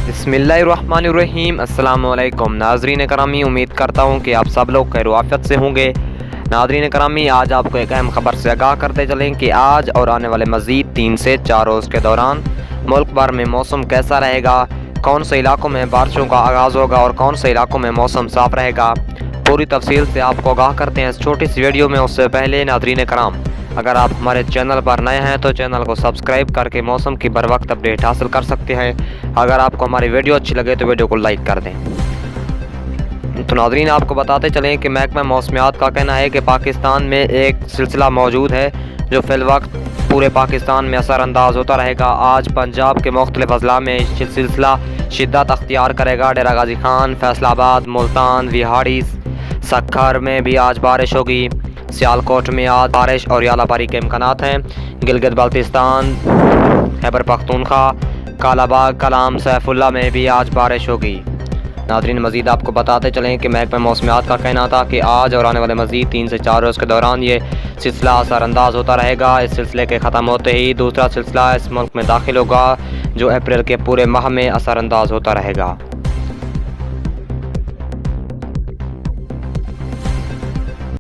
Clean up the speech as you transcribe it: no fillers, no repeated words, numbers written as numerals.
बिस्मिल्लाहिर्रहमानिर्रहीम। अस्सलाम वालेकुम नाज़रीन करामी, उम्मीद करता हूँ कि आप सब लोग खैर आफियत से होंगे। नाज़रीन करामी, आज आपको एक अहम खबर से आगाह करते चलें कि आज और आने वाले मज़ीद 3 से 4 रोज़ के दौरान मुल्क भर में मौसम कैसा रहेगा, कौन से इलाकों में बारिशों का आगाज़ होगा और कौन से इलाकों में मौसम साफ़ रहेगा, पूरी तफसील से आपको आगाह करते हैं इस छोटी सी वीडियो में। उससे पहले नाज़रीन कराम, अगर आप हमारे चैनल पर नए हैं तो चैनल को सब्सक्राइब करके मौसम की बर वक्त अपडेट हासिल कर सकते हैं। अगर आपको हमारी वीडियो अच्छी लगे तो वीडियो को लाइक कर दें। तो नाज़रीन, आपको बताते चलें कि महकमा मौसमियात का कहना है कि पाकिस्तान में एक सिलसिला मौजूद है जो फ़िल वक्त पूरे पाकिस्तान में असरानंदाज होता रहेगा। आज पंजाब के मुख्तलिफ अजला में सिलसिला शिद्दत अख्तियार करेगा। डेरा गाजी खान, फैसलाबाद, मुल्तान, विहाड़ी, सक्खर में भी आज बारिश होगी। सियालकोट में आज बारिश और यालाबारी के इम्कानात हैं। गिलगित बाल्टिस्तान, खैबर पख्तूनख्वा, कालाबाग, कलाम, सैफुल्ला में भी आज बारिश होगी। नाज़रीन, मज़ीद आपको बताते चलें कि महकमा मौसमियात का कहना था कि आज और आने वाले मज़ीद 3 से 4 रोज़ के दौरान ये सिलसिला असरानंदाज होता रहेगा। इस सिलसिले के ख़त्म होते ही दूसरा सिलसिला इस मुल्क में दाखिल होगा जो अप्रैल के पूरे माह में असरानंदाज होता रहेगा।